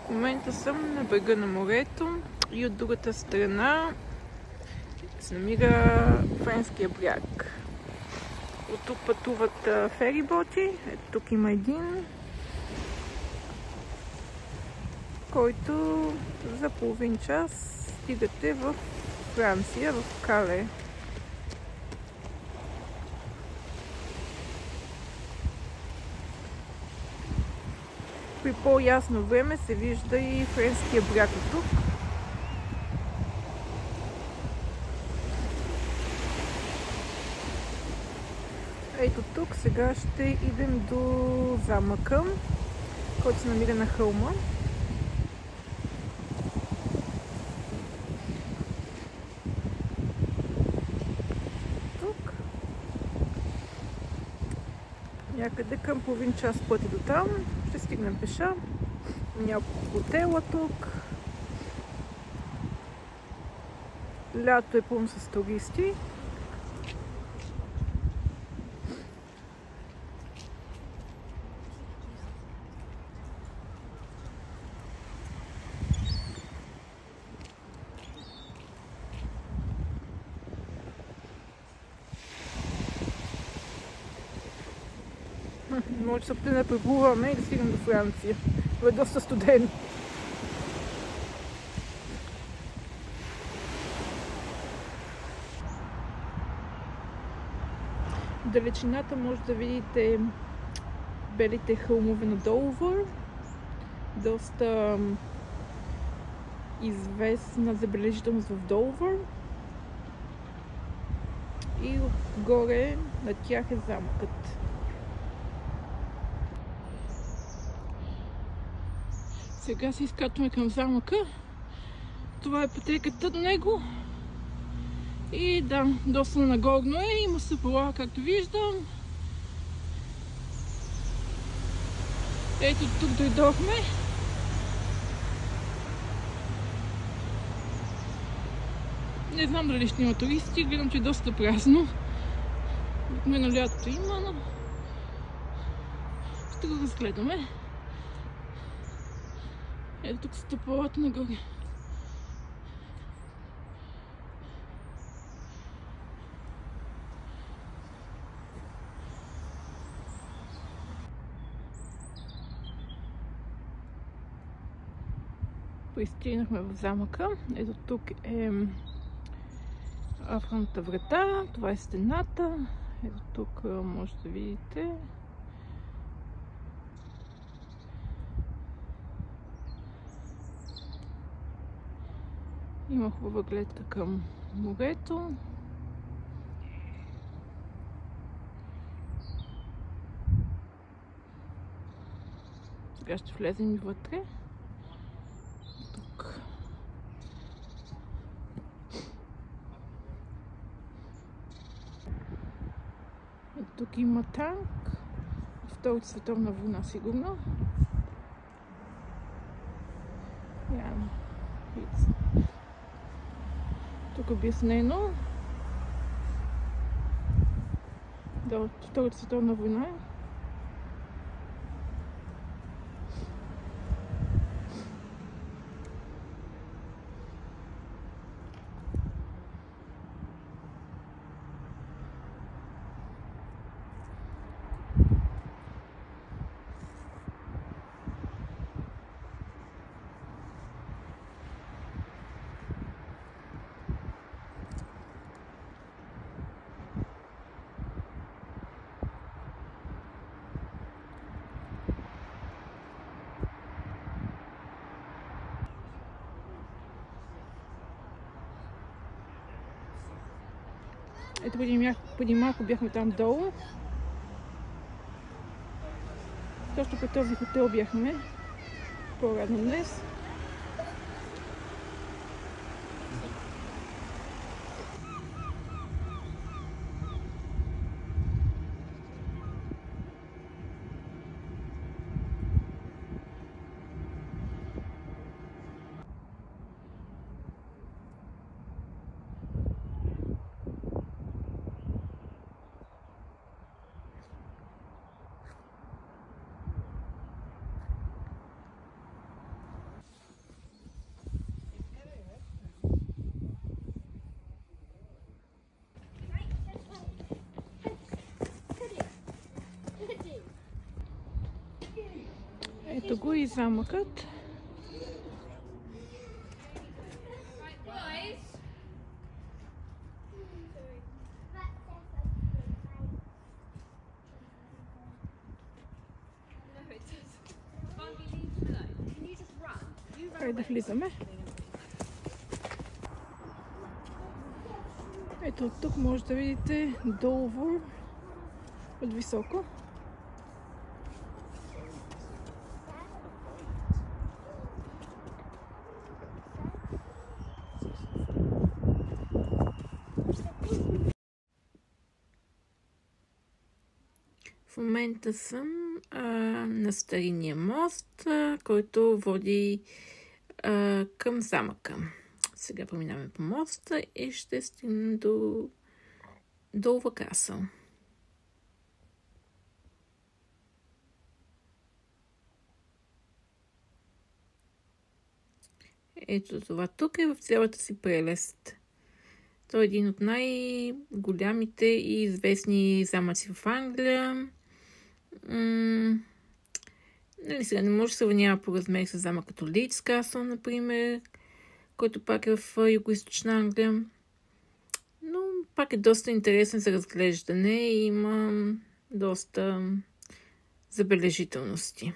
В момента съм на брега на морето и от другата страна се намира Френския бряг. От тук пътуват фериботи. Ето тук има един, който за половин час стигате в Франция, в Кале. При по-ясно време се вижда и Френския бряг от тук. Ето тук сега ще идем до замъка, който се намира на хълма. Тук. Някъде към половин час пъти до там. Ще стигнем пеша. Няколко хотела тук. Лято е пълно с туристи. Може да се опитаме да преплуваме и да стигнем до Франция. Това е доста студено. В далечината може да видите белите хълмове на Довър. Доста известна забележителност в Довър. И горе на тях е замъкът. Сега се изкачваме към замъка. Това е пътеката до него. И да, доста нагорно е. Има стъпала, както виждам. Ето тук дойдохме. Не знам дали ще има туристи. Гледам, че е доста празно. Обикновено лятото има, но ще го разгледаме. Ето тук стъпалата нагоре. Пристигнахме в замъка. Ето тук е входната врата. Това е стената. Ето тук може да видите. Има хубава гледка към морето. Сега ще влезем и вътре. Тук. И тук има танк. Втората световна война, сигурно. Тук обяснено. Да, от Втората световна война. Ето преди малко бяхме там долу. Точно по този хотел бяхме по-рано днес. Ето го и замъкът. Хайде да влизаме. Ето от тук може да видите Долвор от високо. В момента съм на старинния мост, който води към замъка. Сега преминаваме по моста и ще стигнем до Долвър Касъл. Ето това тук е в цялата си прелест. Той е един от най-голямите и известни замъци в Англия. Сега не може да се сравнява по размер с замък като Лийдс Касъл, например, който пак е в югоизточна Англия. Но пак е доста интересен за разглеждане и има доста забележителности.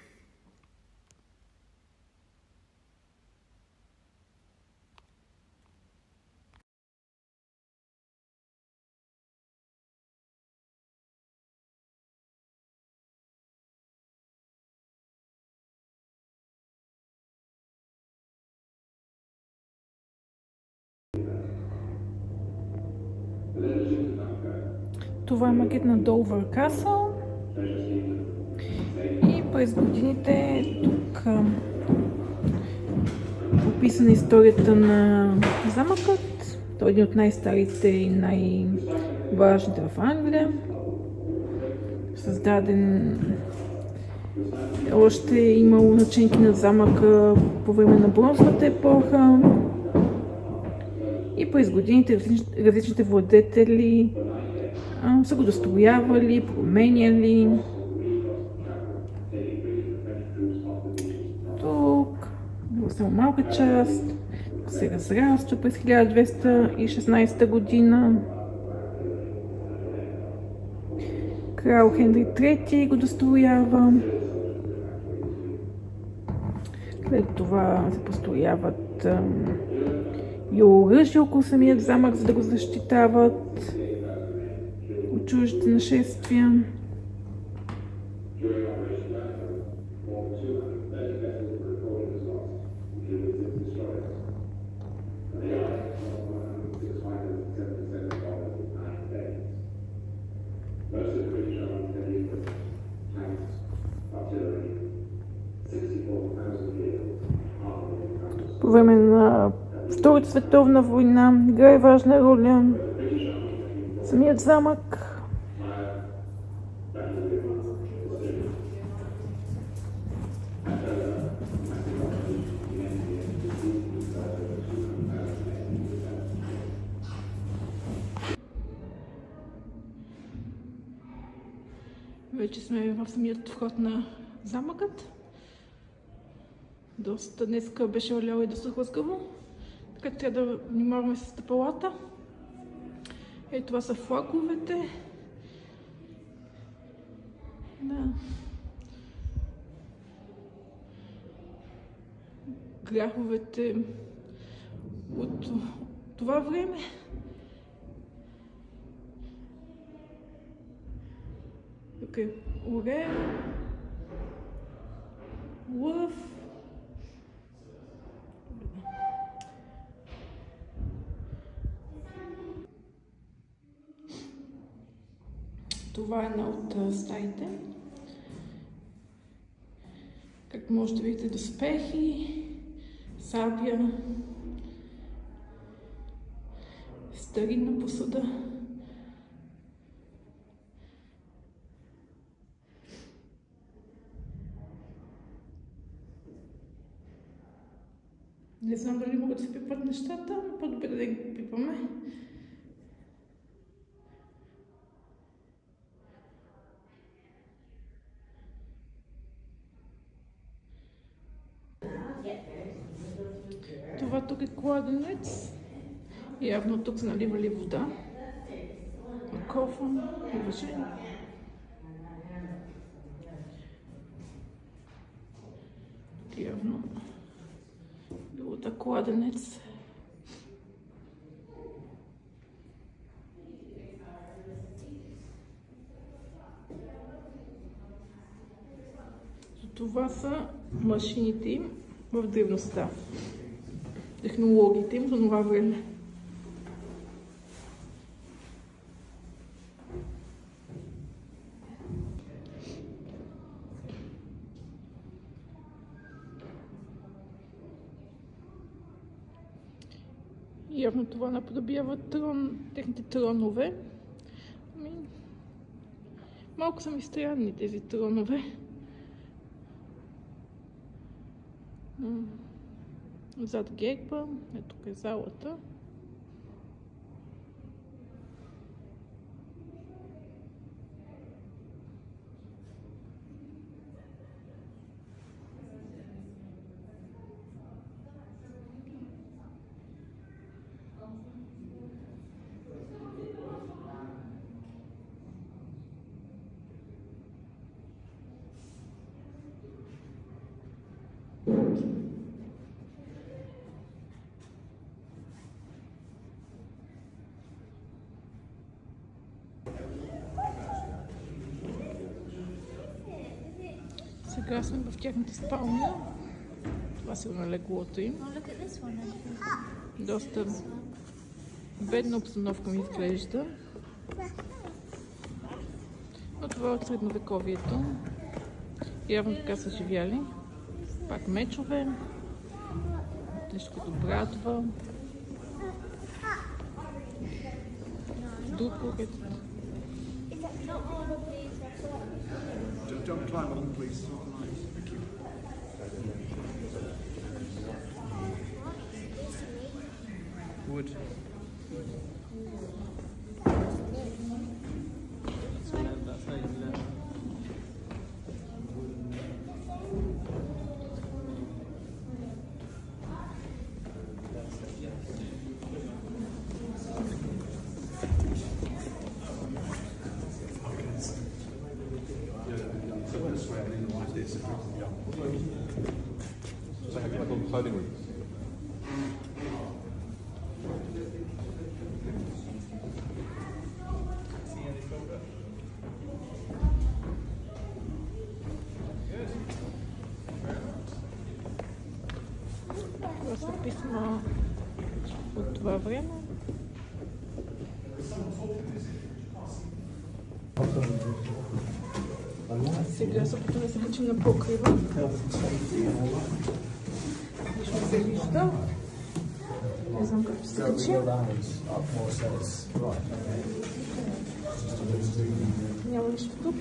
Това е макет на Долвър Касъл и през годините тук описана историята на замъкът. Той е един от най-старите и най-важните в Англия. Създаден още е имало начинки на замъка по време на бронзовата епоха и през годините различните владетели са го достроявали, променяли. Тук била само малка част, се разраства през 1216 година. Крал Хенри III го достроява. След това се построяват и оръжия около самият замък, за да го защитават от чуждите нашествия. По време на Втората световна война играе важна роля самият замък. Вече сме в самият вход на замъкът. Доста днеска беше валяло и доста хлъзгаво, така че трябва да внимаваме с стъпалата. Ето това са флаговете. Да. Граховете от това време. Тук е орел, лъв. Това е една от стаите. Как може да видите, доспехи, сабя, старинна посуда. Не знам дали могат да се пипат нещата, но по-добре да ги пипаме. Това тук е кладенец. Явно тук са наливали вода. Кофа и въжен. Явно било да кладенец. Това са машините им в древността. Технологиите им за това време. Явно това наподобява трон, техните тронове. Малко са ми странни тези тронове. Зад герба, ето тук е залата. Сега сме в тяхната спалня. Това сигурно е леглото им. Доста бедна обстановка ми изглежда. Но това е от средновековието. Явно така са живяли. Пак мечове. Нещо като братва. Друг покет. Don't climb on, please. Thank you. Wood. Clothing rooms. Това са писма от това време. Сега се опитваме да се качим на покрива. Нищо се вижда. Не знам как ще се качим. Няма нищо тук.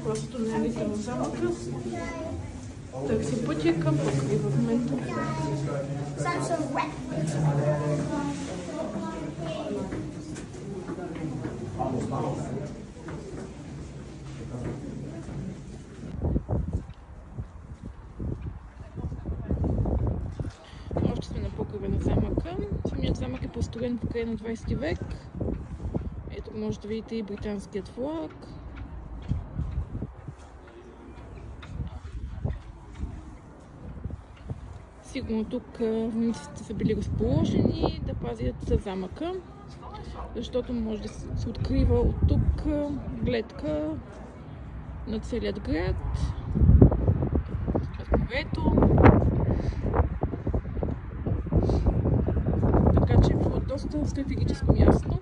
Просто тунелите в замъка. Търси пътя към покрива в момента. Още сме на покрива на замъка. Самият замък е построен по края на 20 век. Ето може да видите и британският флаг. Сигурно тук войниците са били разположени да пазят замъка, защото може да се открива от тук гледка на целият град, от морето. Така че е било доста стратегическо място.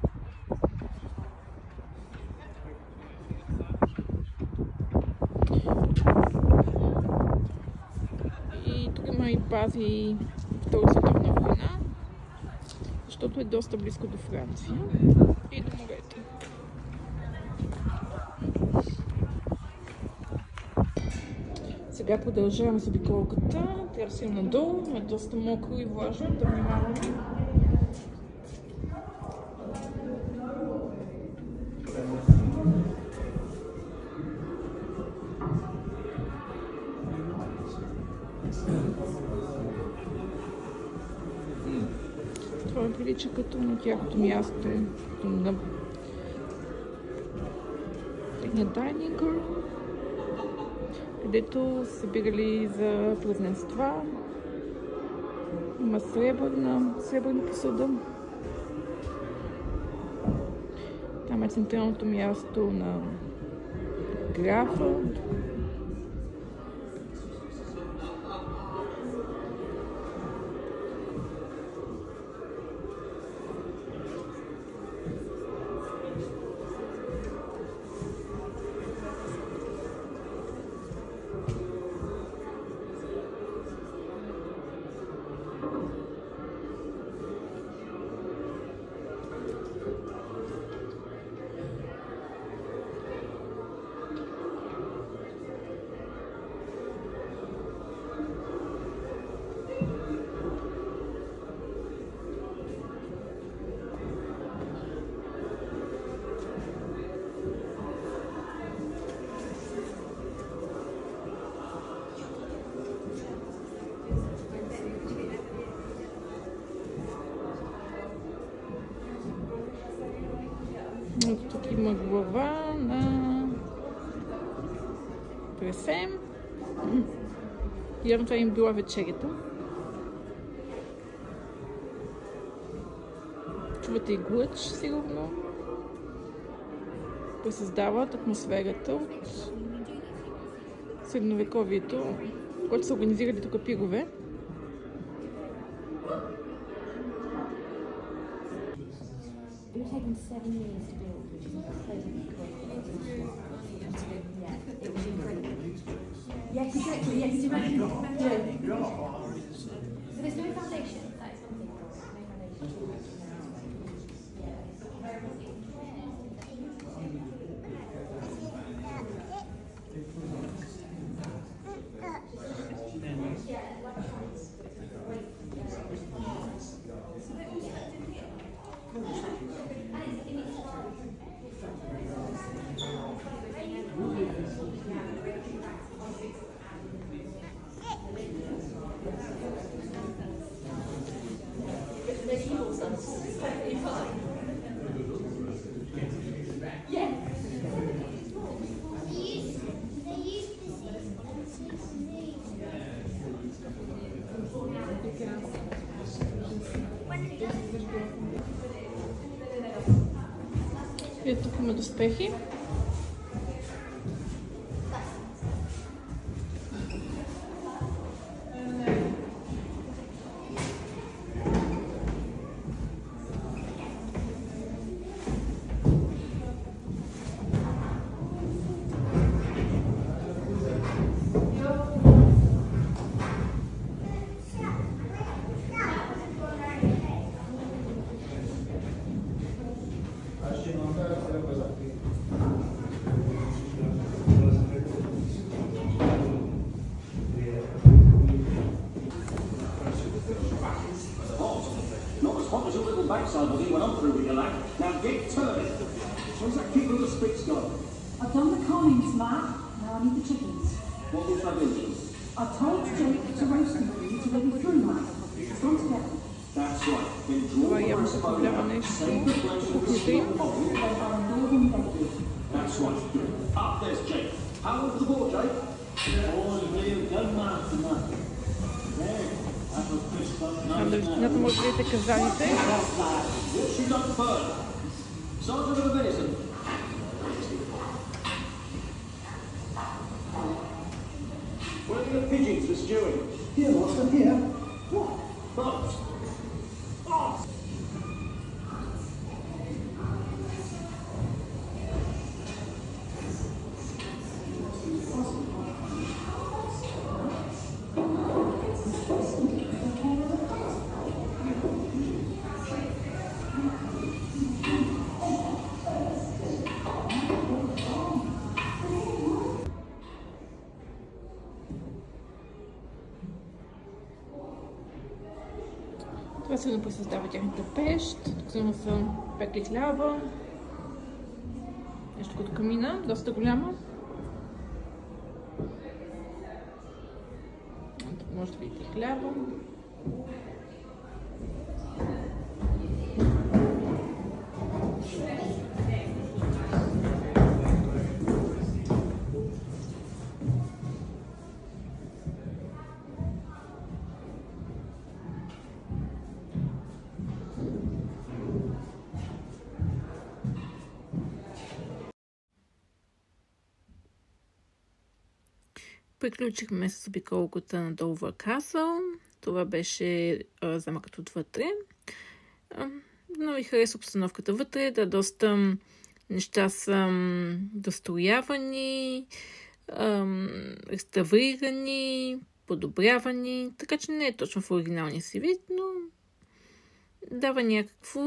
И бази Втората световна война, защото е доста близко до Франция и до морето. Сега Сега продължаваме с обиколката. Трябва да сидим надолу, но е доста мокро и влажно, да внимаваме. Това ми прилича като на тяхното място, на техния дайнинг, където са събирали за празненства. Има сребърна посуда. Там е централното място на графа. Тук има глава на пресем. Явно това им била вечерята. Чувате и глъч, сигурно. Пресъздават атмосферата от средновековието, когато са организирали тук пирове. It would take them 7 years to build, which is incredibly quick. Yeah, it was incredible. Yes, exactly. Yes, do you imagine? Yeah. So there's no foundation. That is one thing. No foundation. И тук има доспехи. Backside was he went on through with your lad. Now get turning. Where's that keeper of the spits gone? I've done the comments, Matt. Now I need the chickens. What was that in? I told Jake to roast them for you to let me through, Matt. It's gone together. That's right. Then draw Това the явно rest се of позволява over. нещо Save the place of the покрити им. steel bottle. They are northern Bedford. That's right. Ah, there's Jake. How old's the ball, Jake? Oh, real good man, man. There. That was Chris Надо може да видите казаните. What's she done further? Sergeant of the venison. Where are the pigeons for stewing? Here, Austin, here. What? Box. Box. Това сигурно пресъздава тяхната пещ. Тук сигурно са пекли хляба. Нещо като камина, доста голяма. Тук може да видите хляба. Приключихме с обиколката на Довър Касъл. Това беше замъкът отвътре. Но ви хареса обстановката вътре. Да, доста неща са достроявани, реставрирани, подобрявани. Така че не е точно в оригиналния си вид, но дава някаква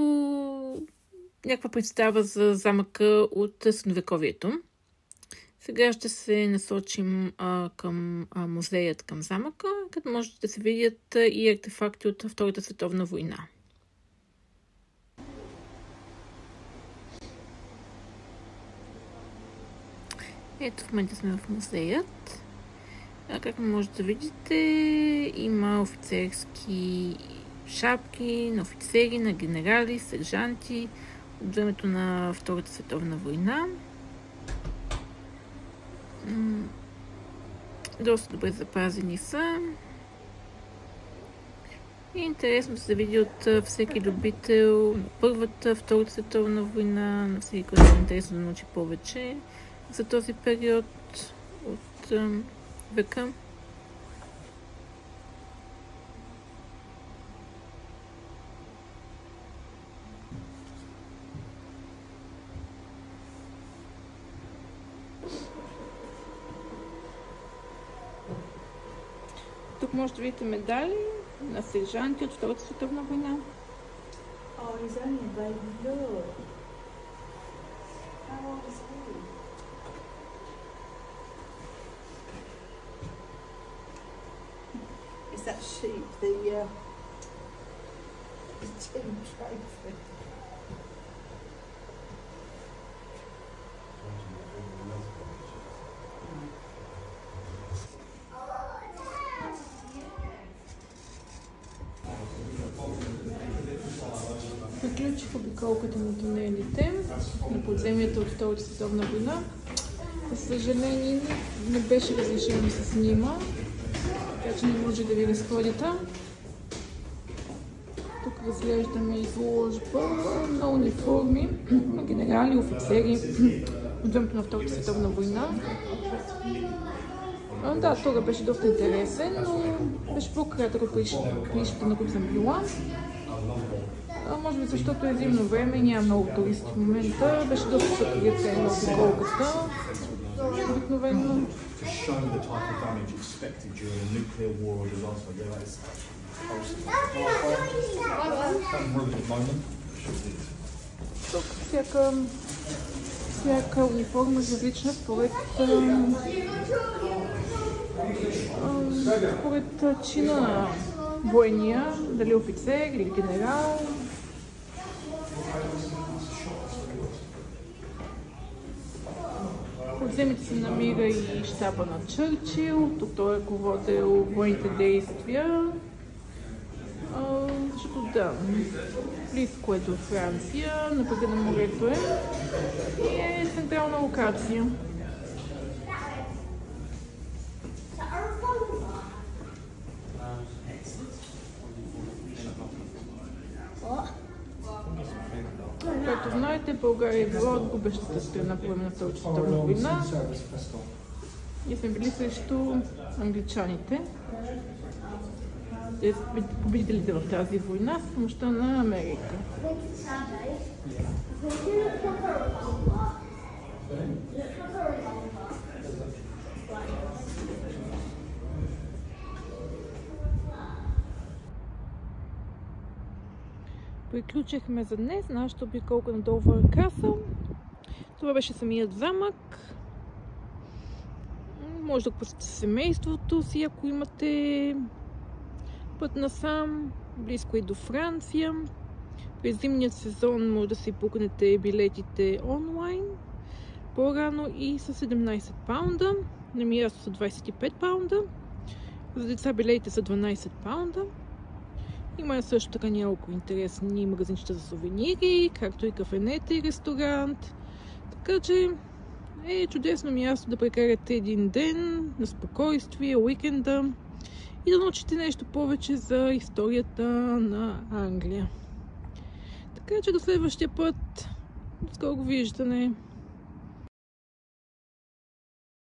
представа за замъка от средновековието. Сега ще се насочим към музеят към замъка, като можете да се видят и артефакти от Втората световна война. Ето в момента сме в музеят. Както можете да видите, има офицерски шапки на офицери, на генерали, сержанти от времето на Втората световна война. Доста добре запазени са. И интересно се види от всеки любител на Първата, Втората световна война, на всеки, който е интересно да научи повече за този период от века. Тук може да видите медали на сержанти от Втората световна война. Oh, he's only a baby girl. How old is he? Is that sheep the tin trophy? Приключих обиколката на тунелите на подземията от Втората световна война. За съжаление не беше разрешено да се снима, така че не може да ви разходите. Тук разглеждаме изложба на униформи на генерали, офицери от времето на Втората световна война. Да, тук беше доста интересен, но беше по-кратък от предишните, на които съм била. Може би защото е зимно време и няма много туристи в момента. Беше доста закрита на обиколката. Обикновено. Тук всяка униформа е различна според чина на воения, дали офицер или генерал. Подземите се намира и щаба на Чърчил. Тук той е ръководил военните действия. Защото да, близко е до Франция, на брега на морето е и е централна локация. Както знаете, България е била от губещата страна по време на Втората световна война. Ние сме били срещу англичаните, победителите в тази война с помощта на Америка. Приключихме за днес нашата обиколка на Довър Касъл. Това беше самият замък. Може да посетите семейството си, ако имате път насам. близко и до Франция. През зимният сезон може да си пукнете билетите онлайн по-рано и са 17 паунда. На място са 25 паунда. За деца билетите са 12 паунда. Има също така няколко интересни магазинчета за сувенири, както и кафенета и ресторант. Така че е чудесно място да прекарате един ден на спокойствие, уикенда и да научите нещо повече за историята на Англия. Така че до следващия път. До скоро виждане!